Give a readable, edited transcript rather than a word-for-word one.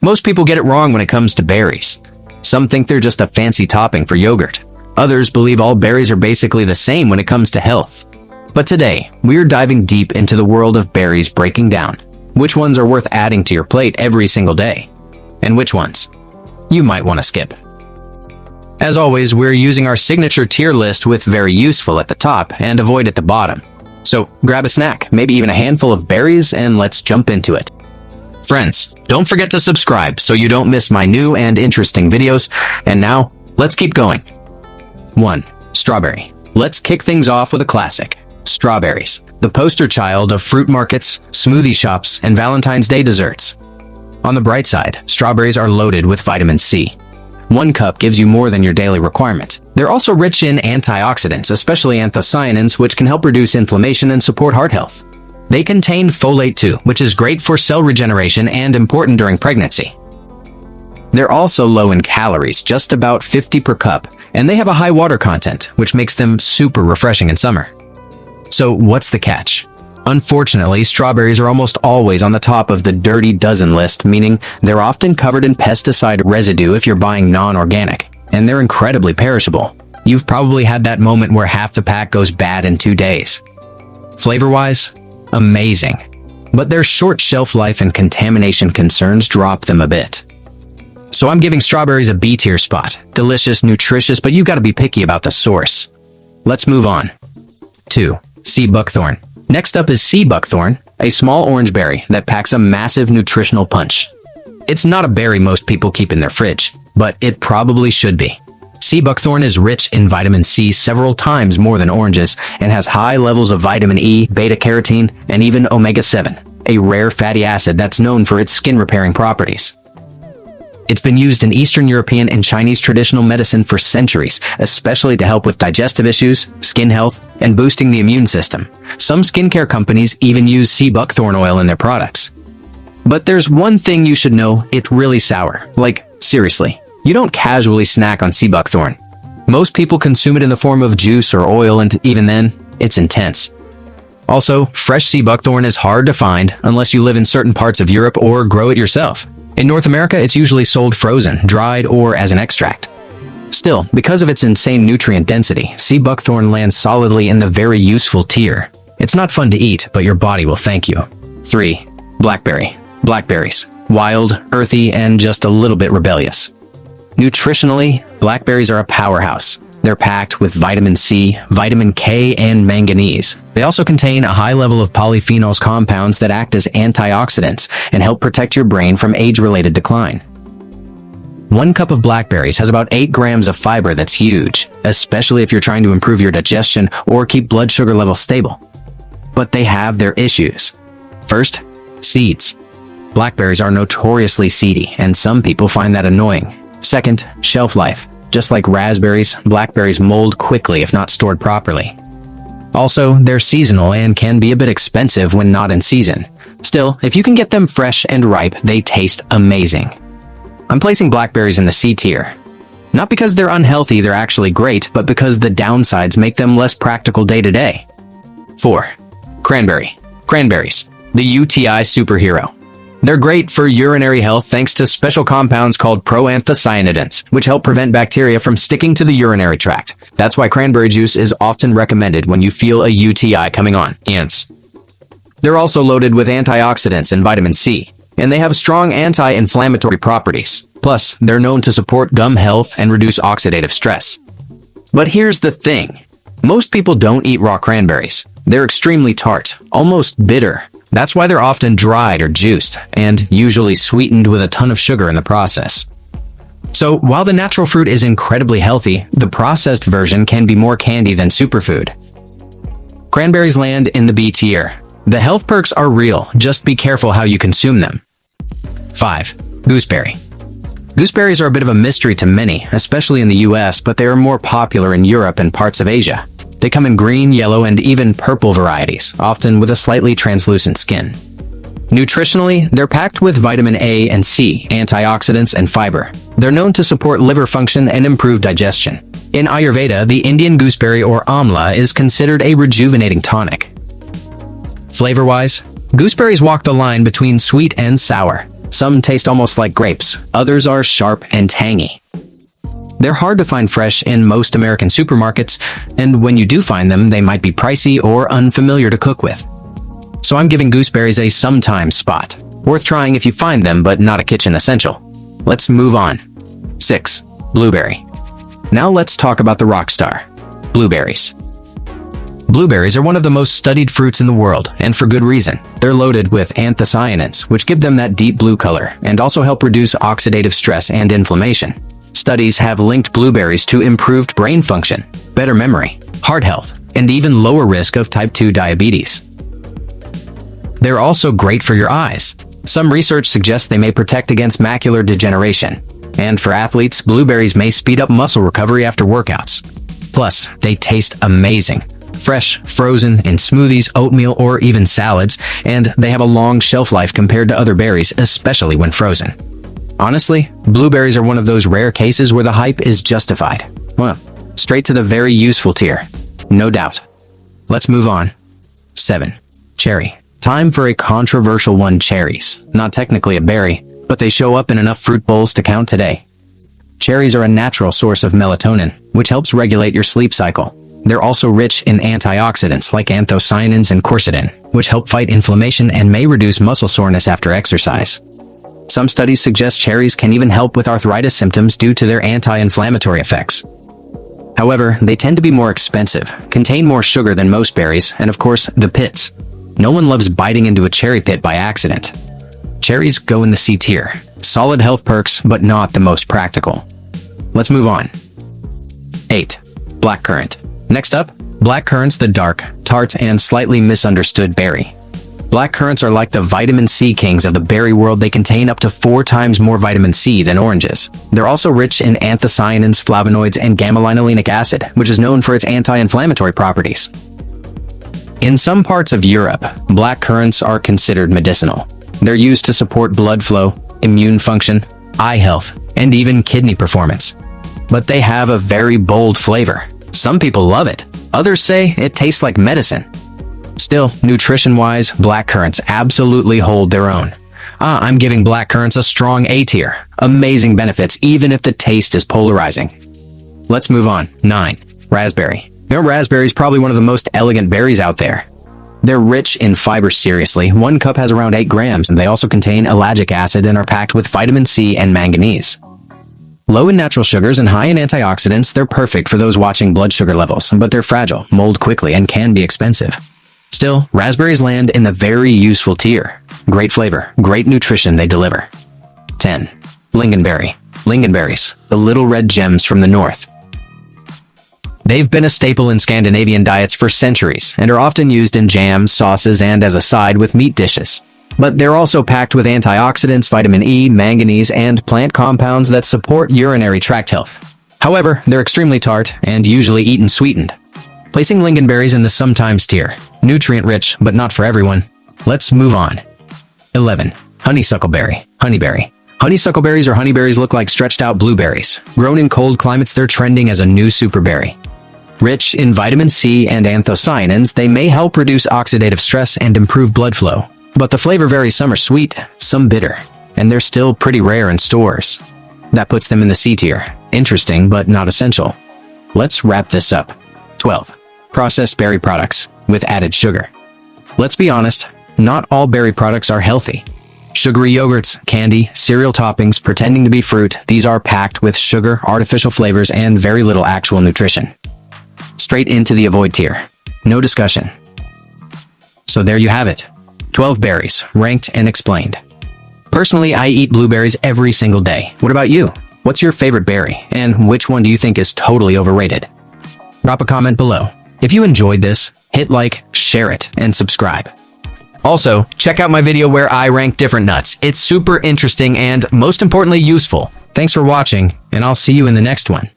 Most people get it wrong when it comes to berries. Some think they're just a fancy topping for yogurt. Others believe all berries are basically the same when it comes to health. But today, we're diving deep into the world of berries, breaking down which ones are worth adding to your plate every single day, and which ones you might want to skip. As always, we're using our signature tier list with very useful at the top and avoid at the bottom. So grab a snack, maybe even a handful of berries, and let's jump into it. Friends, don't forget to subscribe so you don't miss my new and interesting videos. And now, let's keep going. 1. Strawberry. Let's kick things off with a classic. Strawberries, the poster child of fruit markets, smoothie shops, and Valentine's Day desserts. On the bright side, strawberries are loaded with vitamin C. 1 cup gives you more than your daily requirement. They're also rich in antioxidants, especially anthocyanins, which can help reduce inflammation and support heart health. They contain folate too, which is great for cell regeneration and important during pregnancy. They're also low in calories, just about 50 per cup, and they have a high water content, which makes them super refreshing in summer. So what's the catch? Unfortunately, strawberries are almost always on the top of the dirty dozen list, meaning they're often covered in pesticide residue if you're buying non-organic, and they're incredibly perishable. You've probably had that moment where half the pack goes bad in 2 days. Flavor-wise, amazing. But their short shelf life and contamination concerns drop them a bit. So I'm giving strawberries a B tier spot. Delicious, nutritious, but you gotta be picky about the source. Let's move on. 2. Sea buckthorn. Next up is sea buckthorn, a small orange berry that packs a massive nutritional punch. It's not a berry most people keep in their fridge, but it probably should be. Sea buckthorn is rich in vitamin C several times more than oranges and has high levels of vitamin E, beta-carotene, and even omega-7, a rare fatty acid that's known for its skin-repairing properties. It's been used in Eastern European and Chinese traditional medicine for centuries, especially to help with digestive issues, skin health, and boosting the immune system. Some skincare companies even use sea buckthorn oil in their products. But there's one thing you should know, it's really sour. Like, seriously, you don't casually snack on sea buckthorn. Most people consume it in the form of juice or oil, and even then, it's intense. Also, fresh sea buckthorn is hard to find unless you live in certain parts of Europe or grow it yourself. In North America, it's usually sold frozen, dried, or as an extract. Still, because of its insane nutrient density, sea buckthorn lands solidly in the very useful tier. It's not fun to eat, but your body will thank you. 3. Blackberry. Blackberries. Wild, earthy, and just a little bit rebellious. Nutritionally, blackberries are a powerhouse. They're packed with vitamin C, vitamin K, and manganese. They also contain a high level of polyphenols compounds that act as antioxidants and help protect your brain from age-related decline. 1 cup of blackberries has about 8 grams of fiber. That's huge, especially if you're trying to improve your digestion or keep blood sugar levels stable. But they have their issues. First, seeds. Blackberries are notoriously seedy, and some people find that annoying. Second, shelf life. Just like raspberries, blackberries mold quickly if not stored properly. Also, they're seasonal and can be a bit expensive when not in season. Still, if you can get them fresh and ripe, they taste amazing. I'm placing blackberries in the C tier. Not because they're unhealthy, they're actually great, but because the downsides make them less practical day to day. 4. Cranberry. Cranberries, the UTI superhero. They're great for urinary health thanks to special compounds called proanthocyanidins, which help prevent bacteria from sticking to the urinary tract. That's why cranberry juice is often recommended when you feel a UTI coming on. Yes. They're also loaded with antioxidants and vitamin C, and they have strong anti-inflammatory properties. Plus, they're known to support gum health and reduce oxidative stress. But here's the thing. Most people don't eat raw cranberries. They're extremely tart, almost bitter. That's why they're often dried or juiced, and usually sweetened with a ton of sugar in the process. So, while the natural fruit is incredibly healthy, the processed version can be more candy than superfood. Cranberries land in the B tier. The health perks are real, just be careful how you consume them. 5. Gooseberry. Gooseberries are a bit of a mystery to many, especially in the US, but they are more popular in Europe and parts of Asia. They come in green, yellow, and even purple varieties, often with a slightly translucent skin. Nutritionally, they're packed with vitamin A and C, antioxidants, and fiber. They're known to support liver function and improve digestion. In Ayurveda, the Indian gooseberry or amla is considered a rejuvenating tonic. Flavor-wise, gooseberries walk the line between sweet and sour. Some taste almost like grapes, others are sharp and tangy. They're hard to find fresh in most American supermarkets, and when you do find them, they might be pricey or unfamiliar to cook with. So I'm giving gooseberries a sometimes spot. Worth trying if you find them, but not a kitchen essential. Let's move on. 6. Blueberry. Now let's talk about the rock star, blueberries. Blueberries are one of the most studied fruits in the world, and for good reason. They're loaded with anthocyanins, which give them that deep blue color, and also help reduce oxidative stress and inflammation. Studies have linked blueberries to improved brain function, better memory, heart health, and even lower risk of type 2 diabetes. They're also great for your eyes. Some research suggests they may protect against macular degeneration. And for athletes, blueberries may speed up muscle recovery after workouts. Plus, they taste amazing. Fresh, frozen, in smoothies, oatmeal, or even salads, and they have a long shelf life compared to other berries, especially when frozen. Honestly, blueberries are one of those rare cases where the hype is justified. Well, straight to the very useful tier. No doubt. Let's move on. 7. Cherry. Time for a controversial one, cherries. Not technically a berry, but they show up in enough fruit bowls to count today. Cherries are a natural source of melatonin, which helps regulate your sleep cycle. They're also rich in antioxidants like anthocyanins and quercetin, which help fight inflammation and may reduce muscle soreness after exercise. Some studies suggest cherries can even help with arthritis symptoms due to their anti-inflammatory effects. However, they tend to be more expensive, contain more sugar than most berries, and of course, the pits. No one loves biting into a cherry pit by accident. Cherries go in the C tier. Solid health perks, but not the most practical. Let's move on. 8. Blackcurrant. Next up, blackcurrant's the dark, tart, and slightly misunderstood berry. Blackcurrants are like the vitamin C kings of the berry world. They contain up to 4 times more vitamin C than oranges. They're also rich in anthocyanins, flavonoids, and gamma-linolenic acid, which is known for its anti-inflammatory properties. In some parts of Europe, blackcurrants are considered medicinal. They're used to support blood flow, immune function, eye health, and even kidney performance. But they have a very bold flavor. Some people love it. Others say it tastes like medicine. Still, nutrition-wise, blackcurrants absolutely hold their own. I'm giving blackcurrants a strong A tier. Amazing benefits, even if the taste is polarizing. Let's move on. 9. Raspberry. You know, raspberry is probably one of the most elegant berries out there. They're rich in fiber, seriously. 1 cup has around 8 grams, and they also contain ellagic acid and are packed with vitamin C and manganese. Low in natural sugars and high in antioxidants, they're perfect for those watching blood sugar levels, but they're fragile, mold quickly, and can be expensive. Still, raspberries land in the very useful tier. Great flavor, great nutrition they deliver. 10. Lingonberry. Lingonberries, the little red gems from the north. They've been a staple in Scandinavian diets for centuries and are often used in jams, sauces, and as a side with meat dishes. But they're also packed with antioxidants, vitamin E, manganese, and plant compounds that support urinary tract health. However, they're extremely tart and usually eaten sweetened. Placing lingonberries in the sometimes tier. Nutrient-rich, but not for everyone. Let's move on. 11. Honeysuckleberry. Honeyberry. Honeysuckleberries or honeyberries look like stretched-out blueberries. Grown in cold climates, they're trending as a new superberry. Rich in vitamin C and anthocyanins, they may help reduce oxidative stress and improve blood flow. But the flavor varies. Some are sweet, some bitter, and they're still pretty rare in stores. That puts them in the C tier. Interesting, but not essential. Let's wrap this up. 12. Processed berry products with added sugar. Let's be honest, not all berry products are healthy. Sugary yogurts, candy, cereal toppings, pretending to be fruit, these are packed with sugar, artificial flavors, and very little actual nutrition. Straight into the avoid tier. No discussion. So there you have it. 12 berries, ranked and explained. Personally, I eat blueberries every single day. What about you? What's your favorite berry, and which one do you think is totally overrated? Drop a comment below. If you enjoyed this, hit like, share it, and subscribe. Also, check out my video where I rank different nuts. It's super interesting and, most importantly, useful. Thanks for watching, and I'll see you in the next one.